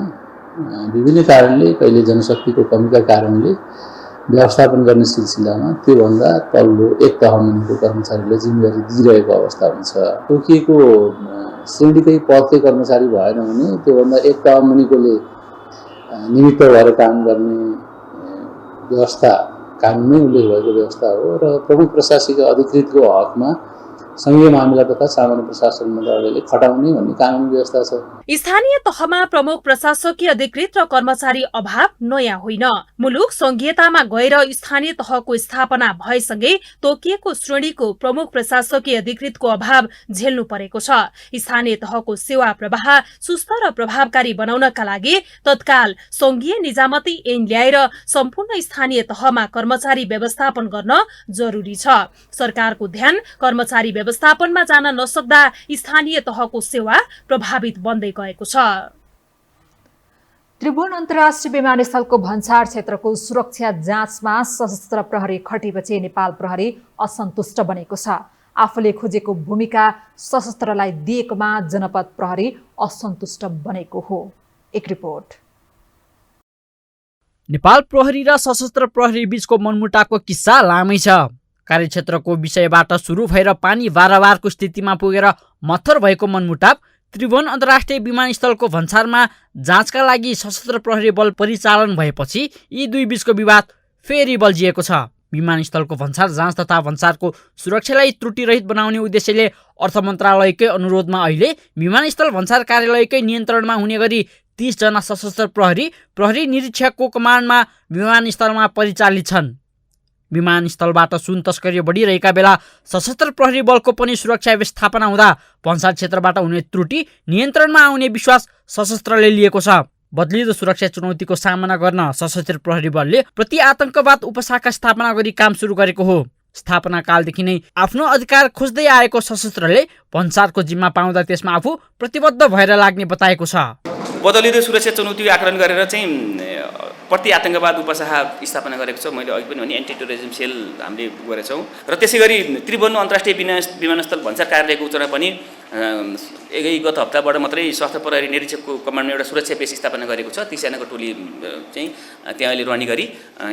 विभिन्न कारणले, कहिले जनशक्तिको कमीका कारणले व्यवस्थापन गर्ने सिलसिलामा त्योभन्दा तल्लो एक तह मुनिको कर्मचारीलाई जिम्मेवारी दिइरहेको अवस्था हुन्छ। तोकिएको श्रेणीकै पदकै कर्मचारी भएन भने त्योभन्दा एक तह मुनिकोले निमित्त भएर काम गर्ने व्यवस्था कानुनमै उल्लेख भएको व्यवस्था हो र प्रमुख प्रशासकीय अधिकृतको हकमा संघीय मामिला तथा सामान्य प्रशासन मन्त्रालयले खटाउने भन्ने कानुनी व्यवस्था छ। स्थानीय तहमा प्रमुख प्रशासकीय अधिकृत र कर्मचारी अभाव नयाँ होइन। मुलुक संघीयतामा गएर स्थानीय तहको स्थापना भएसँगै तोकिएको श्रेणीको प्रमुख प्रशासकीय अधिकृतको अभाव झेल्नु परेको छ। स्थानीय तहको सेवा प्रवाह सुस्त र प्रभावकारी बनाउनका लागि तत्काल संघीय निजामती ऐन ल्याएर सम्पूर्ण स्थानीय तहमा कर्मचारी व्यवस्थापन गर्न जरुरी छ। सरकारको ध्यान कर्मचारी व्यवस्थापनमा जान नसक्दा स्थानीय तहको सेवा प्रभावित बन्दै गएको छ। त्रिभुवन अन्तर्राष्ट्रिय विमानस्थलको भन्सार क्षेत्रको सुरक्षा जाँचमा सशस्त्र प्रहरी खटेपछि नेपाल प्रहरी असन्तुष्ट बनेको छ। आफूले खोजेको भूमिका सशस्त्रलाई दिएकोमा जनपद प्रहरी असन्तुष्ट बनेको हो। एक रिपोर्ट। नेपाल प्रहरी र सशस्त्र प्रहरी बीचको मनमुटाको किस्सा लामै छ। कार्यक्षेत्रको विषयबाट सुरु भएर पानी बारबारको स्थितिमा पुगेर मत्थर भएको मनमुटाव त्रिभुवन अन्तर्राष्ट्रिय विमानस्थलको भन्सारमा जाँचका लागि सशस्त्र प्रहरी बल परिचालन भएपछि यी दुई बीचको विवाद फेरि बल्झिएको छ। विमानस्थलको भन्सार जाँच तथा भन्सारको सुरक्षालाई त्रुटिरहित बनाउने उद्देश्यले अर्थ मन्त्रालयकै अनुरोधमा अहिले विमानस्थल भन्सार कार्यालयकै नियन्त्रणमा हुने गरी 30 जना सशस्त्र प्रहरी निरीक्षकको कमान्डमा विमानस्थलमा परिचालित छन्। विमानस्थलबाट सुन तस्करी बढिरहेका बेला सशस्त्र प्रहरी बलको पनि सुरक्षा व्यवस्थापना हुँदा भन्सार क्षेत्रबाट हुने त्रुटि नियन्त्रणमा आउने विश्वास सशस्त्रले लिएको छ। बदलिदो सुरक्षा चुनौतीको सामना गर्न सशस्त्र प्रहरी बलले प्रति आतंकवाद उपशाखा स्थापना गरी काम सुरु गरेको हो। स्थापना कालदेखि नै आफ्नो अधिकार खोज्दै आएको सशस्त्रले भन्सारको जिम्मा पाउँदा त्यसमा आफू प्रतिबद्ध भएर लाग्ने बताएको छ। बदलिदो सुरक्षा चुनौती आकलन गरेर चाहिँ प्रति आतंकवाद उपशाखा स्थापना गरेको छ। मैले अघि पनि भने एन्टी टेरोरिजम सेल हामीले गरेछौँ र त्यसै गरी त्रिभुवन अन्तर्राष्ट्रिय विमानस्थल भन्सार कार्यालयको उच्चमा पनि गत हप्ताबाट मात्रै सशस्त्र प्रहरी निरीक्षकको कमान्डमा एउटा सुरक्षा बेस स्थापना गरेको छ। 30 जनाको टोली चाहिँ त्यहाँ अहिले रनी गरी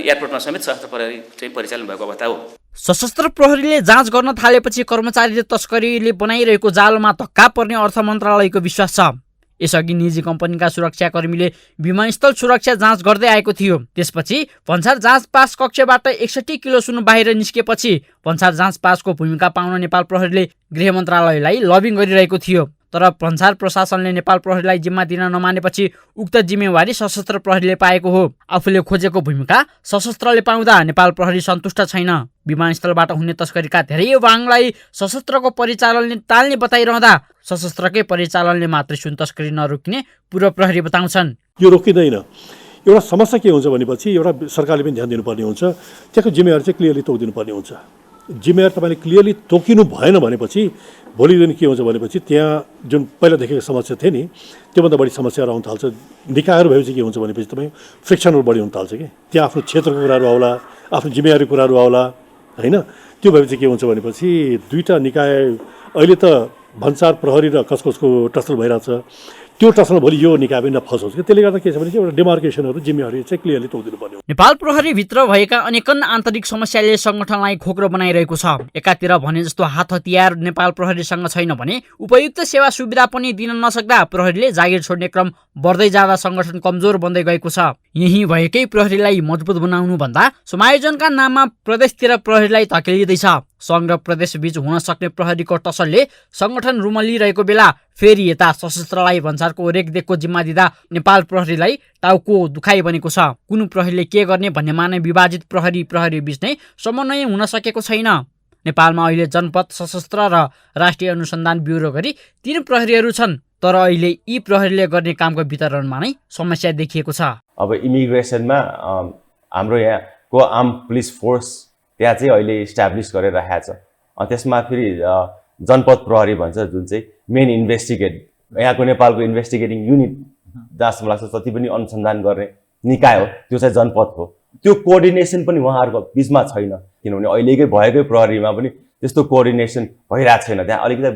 एयरपोर्टमा समेत सशस्त्र प्रहरी चाहिँ परिचालन भएको अवस्था हो। सशस्त्र प्रहरीले जाँच गर्न थालेपछि कर्मचारीले तस्करीले बनाइरहेको जालोमा धक्का पर्ने अर्थ मन्त्रालयको विश्वास छ। यसअघि निजी कम्पनीका सुरक्षाकर्मीले विमानस्थल सुरक्षा जाँच गर्दै आएको थियो। त्यसपछि भन्सार जाँच पास कक्षबाट 61 किलो सुन बाहिर निस्केपछि भन्सार जाँच पासको भूमिका पाउन नेपाल प्रहरीले गृह मन्त्रालयलाई लबिङ गरिरहेको थियो। तर भन्सार प्रशासनले नेपाल प्रहरीलाई जिम्मा दिन नमानेपछि उक्त जिम्मेवारी सशस्त्र प्रहरीले पाएको हो। आफूले खोजेको भूमिका सशस्त्रले पाउँदा नेपाल प्रहरी सन्तुष्ट छैन। विमानस्थलबाट हुने तस्करीका धेरै वाङलाई सशस्त्रको परिचालनले टाल्ने बताइरहँदा सशस्त्रकै परिचालनले मात्रै सुन तस्करी नरोक्ने पूर्व प्रहरी बताउँछन्। यो रोकिँदैन। एउटा समस्या के हुन्छ भनेपछि एउटा सरकारले पनि ध्यान दिनुपर्ने हुन्छ। त्यहाँको जिम्मेवारी चाहिँ क्लियरली तोकिदिनुपर्ने हुन्छ। जिम्मेवारी तपाईँले क्लियरली तोकिनु भएन भनेपछि भोलि दिन के हुन्छ भनेपछि त्यहाँ जुन पहिला देखेको समस्या थियो नि त्योभन्दा बढी समस्याहरू आउन थाल्छ। निकायहरू भएपछि के हुन्छ भनेपछि तपाईँ फ्रिक्सनहरू बढी हुन थाल्छ कि त्यहाँ आफ्नो क्षेत्रको कुराहरू आउला, आफ्नो जिम्मेवारी कुराहरू आउला होइन। त्यो भएपछि के हुन्छ भनेपछि दुईवटा निकाय अहिले त भन्सार प्रहरी र कसको टसल भइरहेछ, त्यो टसल भोलि यो निकाय पनि नफसोस् कि। त्यसले गर्दा के छ भने एउटा डेमार्केसनहरू जिम्मेवारी चाहिँ क्लियरली तोकिदिनु पर्ने हो। नेपाल प्रहरीभित्र भएका अनेकन आन्तरिक समस्याले सङ्गठनलाई खोक्रो बनाइरहेको छ। एकातिर भने जस्तो हात हतियार नेपाल प्रहरीसँग छैन भने उपयुक्त सेवा सुविधा पनि दिन नसक्दा प्रहरीले जागिर छोड्ने क्रम बढ्दै जाँदा सङ्गठन कमजोर बन्दै गएको छ। यही भएकै प्रहरीलाई मजबुत बनाउनु भन्दा समायोजनका नाममा प्रदेशतिर प्रहरीलाई धकेलिँदैछ। सङ्घ र प्रदेशबीच हुन सक्ने प्रहरीको टसलले सङ्गठन रुमलिरहेको बेला फेरि यता सशस्त्रलाई भन्सारको रेखदेखको जिम्मा दिँदा नेपाल प्रहरीलाई टाउको दुखाइ बनेको छ। कुन प्रहरीले के गर्ने भन्ने माने विभाजित प्रहरी बीच नै समन्वय हुन सकेको छैन। नेपालमा अहिले जनपद, सशस्त्र र राष्ट्रिय अनुसन्धान ब्युरो गरी 3 प्रहरीहरू छन्, तर अहिले यी प्रहरीले गर्ने कामको वितरणमा नै समस्या देखिएको छ। अब इमिग्रेसनमा हाम्रो यहाँको आर्म पुलिस फोर्स त्यहाँ चाहिँ अहिले इस्टाब्लिस गरेर राखेको छ। त्यसमा फेरि जनपद प्रहरी भन्छ जुन चाहिँ मेन यहाँको नेपालको इन्भेस्टिगेटिङ युनिट जहाँसम्म लाग्छ जति पनि अनुसन्धान गर्ने निकाय हो त्यो चाहिँ जनपद हो। त्यो कोअर्डिनेसन पनि उहाँहरूको बिचमा छैन, किनभने अहिलेकै भएकै प्रहरीमा पनि त्यस्तो कोअर्डिनेसन भइरहेको छैन। त्यहाँ अलिकति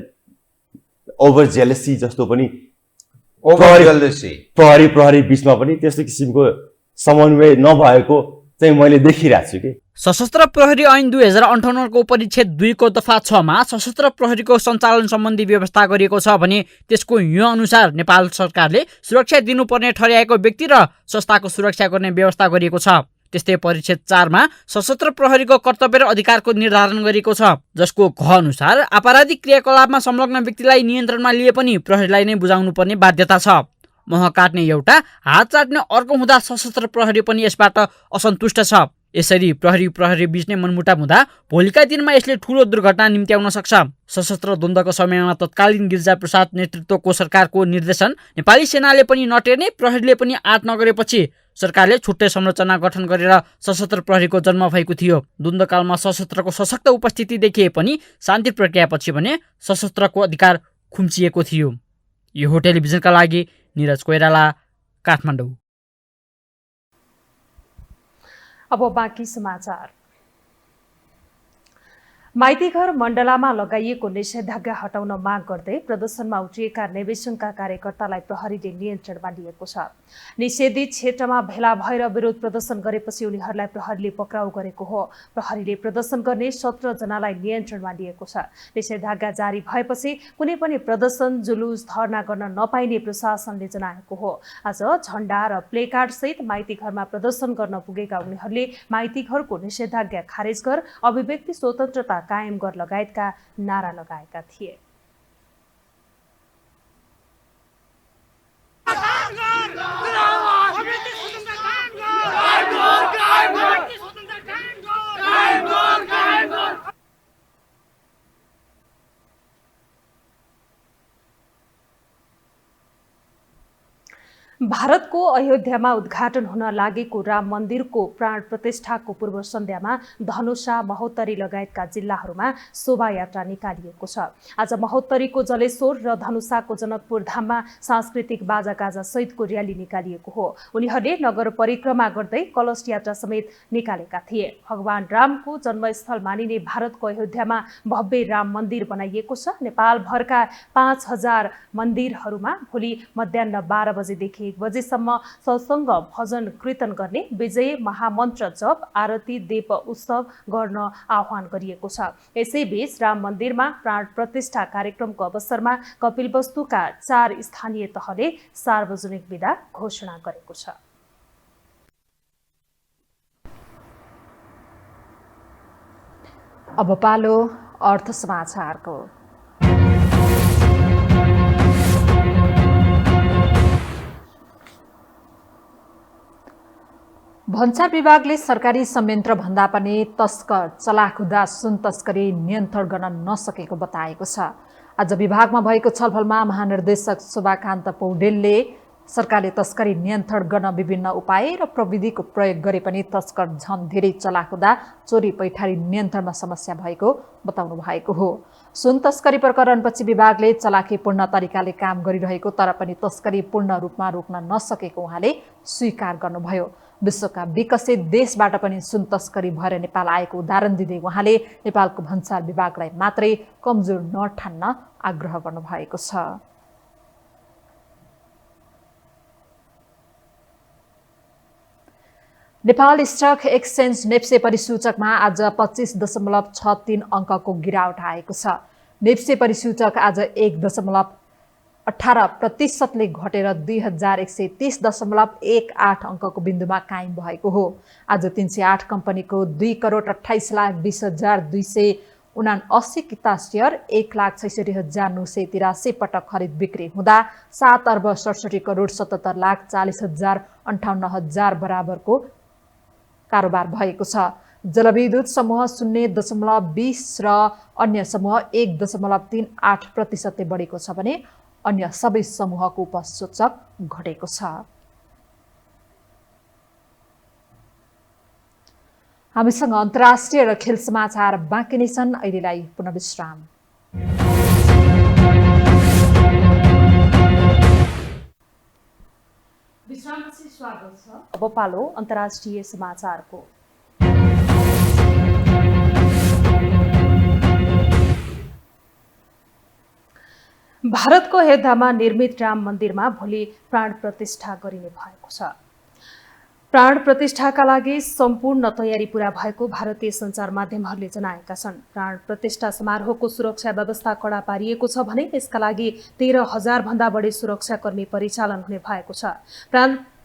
ओभर जेलसी जस्तो पनि प्रहरी बिचमा पनि त्यस्तो किसिमको समन्वय नभएको चाहिँ मैले देखिरहेको छु कि। सशस्त्र प्रहरी ऐन 2058 को परिच्छेद 2 को दफा 6 मा सशस्त्र प्रहरीको सञ्चालन सम्बन्धी व्यवस्था गरिएको छ भने त्यसको यो अनुसार नेपाल सरकारले सुरक्षा दिनुपर्ने ठहर्याएको व्यक्ति र संस्थाको सुरक्षा गर्ने व्यवस्था गरिएको छ। त्यस्तै परिच्छेद 4 मा सशस्त्र प्रहरीको कर्तव्य र अधिकारको निर्धारण गरिएको छ, जसको ख अनुसार आपराधिक क्रियाकलापमा संलग्न व्यक्तिलाई नियन्त्रणमा लिए पनि प्रहरीलाई नै बुझाउनु पर्ने बाध्यता छ। मह काट्ने एउटा, हात चाट्ने अर्को हुँदा सशस्त्र प्रहरी पनि यसबाट असन्तुष्ट छ। यसरी प्रहरी बीच नै मनमुटाव हुँदा भोलिका दिनमा यसले ठूलो दुर्घटना निम्त्याउन सक्छ। सशस्त्र द्वन्द्वको समयमा तत्कालीन गिरिजाप्रसाद नेतृत्वको सरकारको निर्देशन नेपाली सेनाले पनि नटेर्ने, प्रहरीले पनि आँट नगरेपछि सरकारले छुट्टै संरचना गठन गरेर सशस्त्र प्रहरीको जन्म भएको थियो। द्वन्द्वकालमा सशस्त्रको सशक्त उपस्थिति देखिए पनि शान्ति प्रक्रियापछि भने सशस्त्रको अधिकार खुम्चिएको थियो। यो हो टेलिभिजनका लागि निरज कोइराला, काठमाडौँ। अब बाँकी समाचार। माइतीघर मण्डलामा लगाइएको निषेधाज्ञा हटाउन माग गर्दै प्रदर्शनमा उत्रिएका नेविसङ्घका कार्यकर्तालाई प्रहरीले नियन्त्रणमा लिएको छ। निषेधित क्षेत्रमा भेला भएर विरोध प्रदर्शन गरेपछि उनीहरूलाई प्रहरीले पक्राउ गरेको हो। प्रहरीले प्रदर्शन गर्ने 17 जनालाई नियन्त्रणमा लिएको छ। निषेधाज्ञा जारी भएपछि कुनै पनि प्रदर्शन, जुलुस, धरना गर्न नपाइने प्रशासनले जनाएको हो। आज झण्डा र प्लेकार्ड सहित माइतीघरमा प्रदर्शन गर्न पुगेका उनीहरूले माइतीघरको निषेधाज्ञा खारेज गर, अभिव्यक्ति स्वतन्त्रता कायम गर लगायतका नारा लगाएका थिए। भारतको अयोध्यामा उद्घाटन हुन लागेको राम मन्दिरको प्राण प्रतिष्ठाको पूर्व सन्ध्यामा धनुषा, महोत्तरी लगायतका जिल्लाहरूमा शोभायात्रा निकालिएको छ। आज महोत्तरीको जलेश्वर र धनुषाको जनकपुर धाममा सांस्कृतिक बाजागाजा सहितको र्याली निकालिएको हो। उनीहरूले नगर परिक्रमा गर्दै कलश यात्रा समेत निकालेका थिए। भगवान रामको जन्मस्थल मानिने भारतको अयोध्यामा भव्य राम मन्दिर बनाइएको छ। नेपालभरका 5000 मन्दिरहरूमा भोलि मध्याह्न 12 बजेदेखि 1 बजेसम्म सत्सङ्ग, भजन, कीर्तन गर्ने, विजय महामन्त्र जप, आरती, दीप उत्सव गर्न आह्वान गरिएको छ। यसैबीच राम मन्दिरमा प्राण प्रतिष्ठा कार्यक्रमको अवसरमा कपिलवस्तुका 4 स्थानीय तहले सार्वजनिक बिदा घोषणा गरेको छ। अब पालो अर्थ समाचारको। भन्सार विभागले सरकारी संयन्त्र भन्दा पनि तस्कर चलाखुदा सुन तस्करी नियन्त्रण गर्न नसकेको बताएको छ। आज विभागमा भएको छलफलमा महानिर्देशक शोभाकान्त पौडेलले सरकारले तस्करी नियन्त्रण गर्न विभिन्न उपाय र प्रविधिको प्रयोग गरे पनि तस्कर झन धेरै चलाक हुँदा चोरी पैठारी नियन्त्रणमा समस्या भएको बताउनु भएको हो। सुन तस्करी प्रकरणपछि विभागले चलाखीपूर्ण तरिकाले काम गरिरहेको तर पनि तस्करी पूर्ण रूपमा रोक्न नसकेको उहाँले स्वीकार गर्नुभयो। विश्वका विकसित देशबाट पनि सुन तस्करी भएर नेपाल आएको उदाहरण दिँदै उहाँले नेपालको भन्सार विभागलाई मात्रै कमजोर नठान्न आग्रह गर्नुभएको छ। नेपाल स्टक एक्सचेन्ज नेप्से परिसूचकमा आज 25.63 अङ्कको गिरावट आएको छ। नेप्से परिसूचक आज 1.18% घटेर 2130.18 अङ्कको बिन्दुमा कायम भएको हो। आज 308 कम्पनीको 2,28,20,279 किता सेयर 1,66,983 पटक खरिद बिक्री हुँदा 7,67,77,40,58 बराबरको कारोबार भएको छ। जलविद्युत समूह 0.20 र अन्य समूह 1.38% बढेको छ भने अन्य सबै समूहको उपसूचक घटेको छ। हामीसँग अन्तर्राष्ट्रिय र खेल समाचार बाँकी नै छन्। अहिलेलाई पुनः विश्राम। विश्रामपछि स्वागत छ। अब पालो अन्तर्राष्ट्रिय समाचारको। भारतको अयोध्यामा निर्मित राम मन्दिरमा भोलि प्राण प्रतिष्ठा गरिने भएको छ। प्राण प्रतिष्ठाका लागि सम्पूर्ण तयारी पूरा भएको भारतीय सञ्चार माध्यमहरूले जनाएका छन्। प्राण प्रतिष्ठा समारोहको सुरक्षा व्यवस्था कडा पारिएको छ भने यसका लागि 13,000 भन्दा बढी सुरक्षाकर्मी परिचालन हुने भएको छ।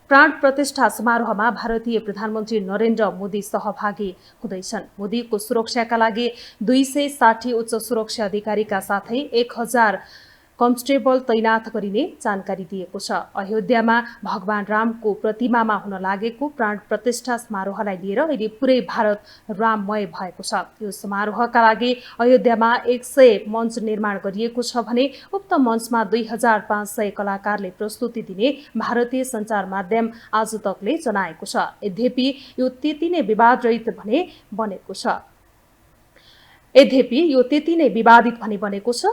प्राण प्रतिष्ठा समारोहमा भारतीय प्रधानमन्त्री नरेन्द्र मोदी सहभागी हुँदैछन्। मोदीको सुरक्षाका लागि 260 उच्च सुरक्षा अधिकारीका साथै 1,000 कन्स्टेबल तैनाथ गरिने जानकारी दिएको छ। अयोध्यामा भगवान रामको प्रतिमामा हुन लागेको प्राण प्रतिष्ठा समारोहलाई लिएर अहिले पुरै भारत राममय भएको छ। यो समारोहका लागि अयोध्यामा 100 मञ्च निर्माण गरिएको छ भने उक्त मञ्चमा 2500 कलाकारले प्रस्तुति दिने भारतीय सञ्चार माध्यम आज तकले जनाएको छ। यद्यपि यो त्यति नै विवादरहित भने बनेको छ। बनेको छ।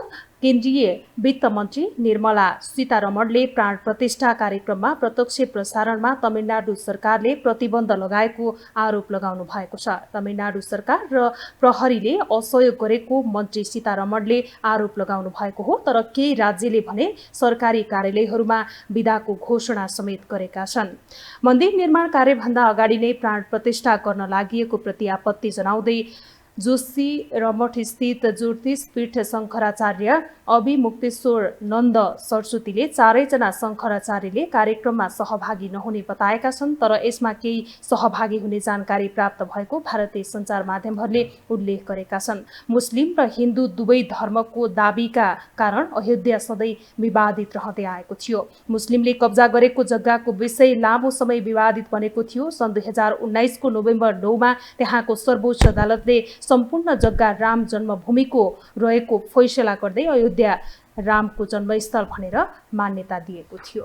केन्द्रीय वित्त मन्त्री निर्मला सीतारमणले प्राण प्रतिष्ठा कार्यक्रममा प्रत्यक्ष प्रसारणमा तमिलनाडु सरकारले प्रतिबन्ध लगाएको आरोप लगाउनु भएको छ। तमिलनाडु सरकार र प्रहरीले असहयोग गरेको मन्त्री सीतारमणले आरोप लगाउनु भएको हो। तर केही राज्यले भने सरकारी कार्यालयहरूमा बिदाको घोषणा समेत गरेका छन्। मन्दिर निर्माण कार्यभन्दा अगाडि नै प्राण प्रतिष्ठा गर्न लागि प्रति आपत्ति जनाउँदै जोशी रमठ स्थित ज्योतिष पीठ शङ्कराचार्य अभिमुक्तेश्वर नन्द सरस्वतीले 4 जना शङ्कराचार्यले कार्यक्रममा सहभागी नहुने बताएका छन्। तर यसमा केही सहभागी हुने जानकारी प्राप्त भएको भारतीय सञ्चार माध्यमहरूले उल्लेख गरेका छन्। मुस्लिम र हिन्दू दुवै धर्मको दाबीका कारण अयोध्या सधैँ विवादित रहँदै आएको थियो। मुस्लिमले कब्जा गरेको जग्गाको विषय लामो समय विवादित बनेको थियो। सन् 2019 को नोभेम्बर 9 मा त्यहाँको सर्वोच्च अदालतले सम्पूर्ण जग्गा राम जन्मभूमिको रहेको फैसला गर्दै अयोध्या रामको जन्मस्थल भनेर मान्यता दिएको थियो।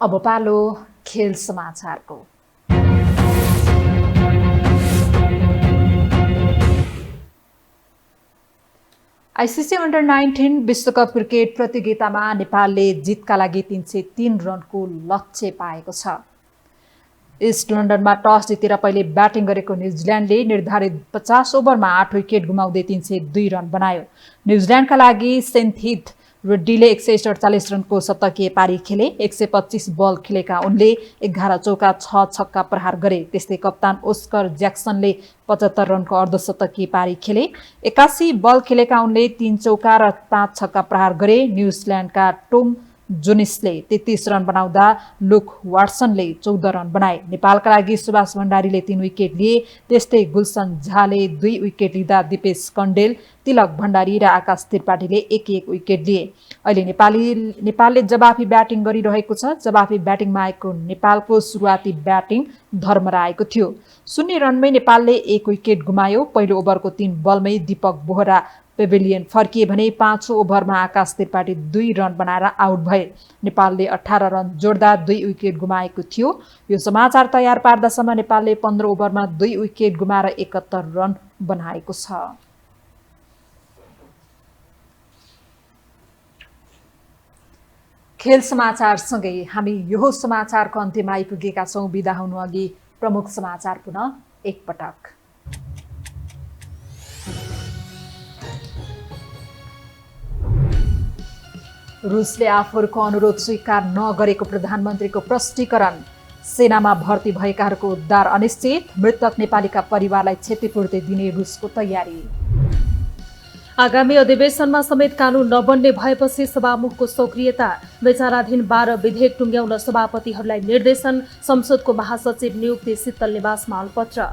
अब पालो खेल समाचारको। आइसिसी अन्डर 19 विश्वकप क्रिकेट प्रतियोगितामा नेपालले जितका लागि 303 रनको लक्ष्य पाएको छ। इस्ट लन्डनमा टस जितेर पहिले ब्याटिङ गरेको न्युजिल्यान्डले निर्धारित 50 ओभरमा 8 विकेट गुमाउँदै 302 रन बनायो। न्युजिल्यान्डका लागि सेन्थ हिथ रेड्डीले 148 रनको शतकीय पारी खेले। 125 बल खेलेका उनले 11 चौका 6 छक्का प्रहार गरे। त्यस्तै कप्तान ओस्कर ज्याक्सनले 75 रनको अर्धशतकीय पारी खेले। 81 बल खेलेका उनले 3 चौका र 5 छक्का प्रहार गरे। न्युजिल्यान्डका टोम जोनिसले 33 रन बनाउँदा लुक वाटसनले 14 रन बनाए। नेपालका लागि सुभाष भण्डारीले 3 विकेट लिए। त्यस्तै गुलसन झाले 2 विकेट लिँदा दिपेश कण्डेल, तिलक भण्डारी र आकाश त्रिपाठीले 1-1 विकेट लिए। अहिले नेपालले जवाफी ब्याटिङ गरिरहेको छ। जवाफी ब्याटिङमा आएको नेपालको सुरुवाती ब्याटिङ धर्मरा आएको थियो। 0 रनमै नेपालले 1 विकेट गुमायो। पहिलो ओभरको 3 बलमै दीपक बोहरा पेभिलियन फर्किए भने 5औं ओभरमा आकाश त्रिपाठी 2 रन बनाएर आउट भए। नेपालले 18 रन जोड्दा 2 विकेट गुमाएको थियो। यो समाचार तयार पार्दासम्म नेपालले 15 ओभरमा 2 विकेट गुमाएर 71 रन बनाएको छ। खेल समाचार सँगै हामी यो समाचारको अन्त्यमा आइपुगेका छौं। बिदा हुनु अघि प्रमुख समाचार पुनः एकपटक। रुसले आफूहरूको अनुरोध स्वीकार नगरेको प्रधानमन्त्रीको प्रष्टीकरण। सेनामा भर्ती भएकाहरूको उद्धार अनिश्चित। मृतक नेपालीका परिवारलाई क्षतिपूर्ति दिने रुसको तयारी। आगामी अधिवेशनमा समेत कानून नबन्ने भएपछि सभामुखको सक्रियता। विचाराधीन 12 विधेयक टुङ्ग्याउन सभापतिहरूलाई निर्देशन। संसदको महासचिव नियुक्ति शीतल निवासमा अलपत्र।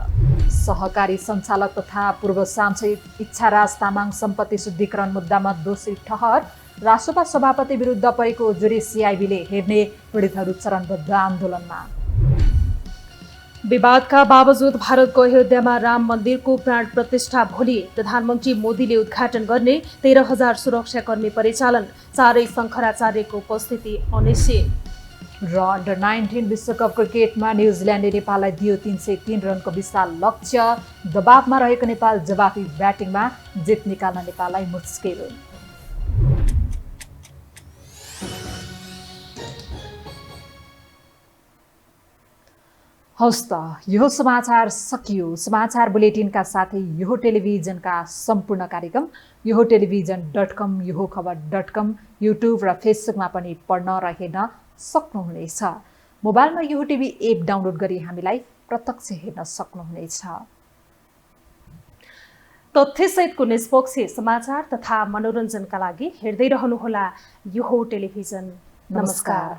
सहकारी सञ्चालक तथा पूर्व सांसद इच्छाराज तामाङ सम्पत्ति शुद्धिकरण मुद्दामा दोषी ठहर। राष्ट्रपति सभापति विरुद्ध परेको जुरी सिआइबीले हेर्ने। पीडितहरू चरणबद्ध आन्दोलनमा। विवादका बावजुद भारतको अयोध्यामा राम मन्दिरको प्राण प्रतिष्ठा भोलि। प्रधानमन्त्री मोदीले उद्घाटन गर्ने। 13,000 सुरक्षाकर्मी परिचालन। चारै शङ्कराचार्यको उपस्थिति अनिश्चित। र अन्डर 19 विश्वकप क्रिकेटमा न्युजिल्यान्डले नेपाललाई दियो 303 रनको विशाल लक्ष्य। दबावमा रहेको नेपाल जवाफी ब्याटिङमा जित निकाल्न नेपाललाई मुस्किल। हवस् त यो समाचार सकियो। समाचार बुलेटिनका साथै यो टेलिभिजनका सम्पूर्ण कार्यक्रम यो टेलिभिजन.com यो खबर.com युट्युब र फेसबुकमा पनि पढ्न र हेर्न सक्नुहुनेछ। मोबाइलमा यो टिभी एप डाउनलोड गरी हामीलाई प्रत्यक्ष हेर्न सक्नुहुनेछ। तथ्यसहितको निष्पक्ष समाचार तथा मनोरञ्जनका लागि हेर्दै रहनुहोला यो टेलिभिजन। नमस्कार।